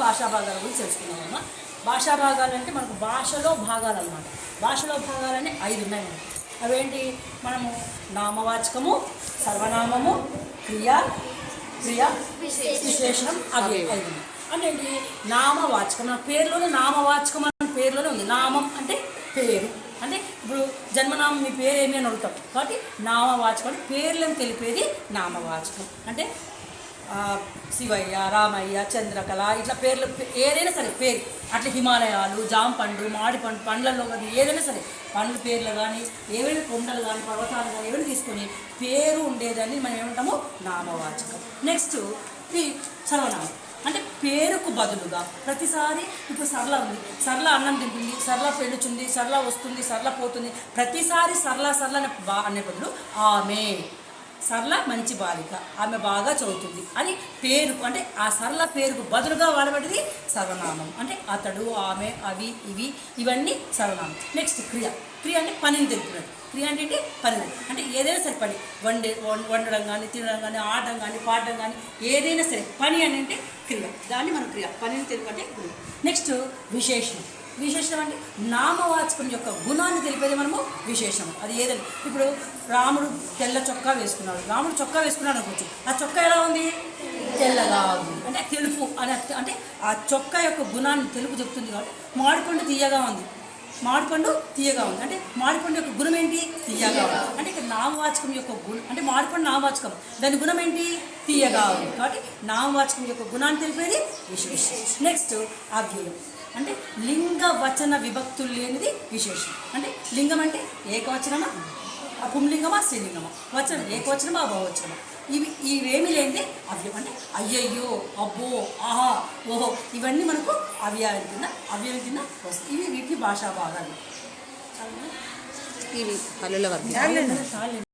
భాషా భాగాల గురించి తెలుసుకున్నామమ్మా. భాషా భాగాలు అంటే మనకు భాషలో భాగాలు అన్నమాట. భాషలో భాగాలన్నీ 5 ఉన్నాయి మనకు. అవేంటి? మనము నామవాచకము, సర్వనామము, క్రియ, విశేషణం, అవి 5. అంటే నామవాచకం, మన పేరులోనే నామవాచకం అనే పేరులోనే ఉంది. నామం అంటే పేరు, అంటే ఇప్పుడు జన్మనామం మీ పేరు ఏమి అని అడుగుతాం. కాబట్టి నామవాచకం అంటే పేర్లను తెలిపేది నామవాచకం. అంటే శివయ్య, రామయ్య, చంద్రకళ ఇట్లా పేర్లు ఏదైనా సరే పేరు. అట్లా హిమాలయాలు, జామ పండు, మాడి పండు, పండ్లలో కానీ ఏదైనా సరే పండ్ల పేర్లు కానీ ఏవైనా కొండలు కానీ పర్వతాలు కానీ ఏమైనా తీసుకొని పేరు ఉండేదాన్ని మనం ఏమంటాము? నామవాచకం. నెక్స్ట్ సర్వనామం అంటే పేరుకు బదులుగా ప్రతిసారి ఇప్పుడు సరళ ఉంది, సరళ అన్నం తింటుంది, సరళ పెళ్ళుచుంది, సరళ వస్తుంది, సరళ పోతుంది, ప్రతిసారి సరళ అనే బదులు ఆమె సరళ మంచి బాలిక, ఆమె బాగా చదువుతుంది అని పేరు, అంటే ఆ సరళ పేరుకు బదులుగా వాడబడేది సర్వనామం. అంటే అతడు, ఆమె, అవి, ఇవి ఇవన్నీ సర్వనామం. నెక్స్ట్ క్రియ అంటే పనిని తెలుపుతుంది. క్రియ అంటే పని, అంటే ఏదైనా సరే పని, వండడం కానీ, తినడం కానీ, ఆడడం కానీ, పాడడం కానీ ఏదైనా సరే పని అని అంటే క్రియ, దాన్ని మనం క్రియ, పనిని తెలుపు అంటే క్రియ. నెక్స్ట్ విశేషణం అంటే నామవాచకం యొక్క గుణాన్ని తెలిపేది మనము విశేషణం. అది ఏదని ఇప్పుడు రాముడు తెల్ల చొక్కా వేసుకున్నాడు, రాముడు చొక్కా వేసుకున్నాడు అనుకోవచ్చు. ఆ చొక్కా ఎలా ఉంది? తెల్లగా ఉంది, అంటే తెలుపు అని, అంటే ఆ చొక్కా యొక్క గుణాన్ని తెలుపు చెప్తుంది. కాబట్టి మామిడిపండు తీయగా ఉంది, మామిడిపండు తీయగా ఉంది అంటే మామిడిపండు యొక్క గుణం ఏంటి? తీయగా ఉంది. అంటే ఇక్కడ నామవాచకం యొక్క గుణం, అంటే మామిడిపండు నామవాచకం, దాని గుణం ఏంటి? తీయగా ఉంది. కాబట్టి నామవాచకం యొక్క గుణాన్ని తెలిపేది విశేషం. నెక్స్ట్ అవ్యయం అంటే లింగ వచన విభక్తులు లేనిది విశేషం. అంటే లింగం అంటే ఏకవచనమా, పుంలింగమా, స్త్రీలింగమా, వచనం ఏకవచనమా, బహువచనమా, ఇవేమీ లేనిది అవ్యయం. అంటే అయ్యయ్యో, అబ్బో, ఆహా, ఓహో ఇవన్నీ మనకు అవ్యయం కింద వస్తాయి. ఇవి వీటిని భాషా భాగాలు. ఇవి హల్లుల వర్గం.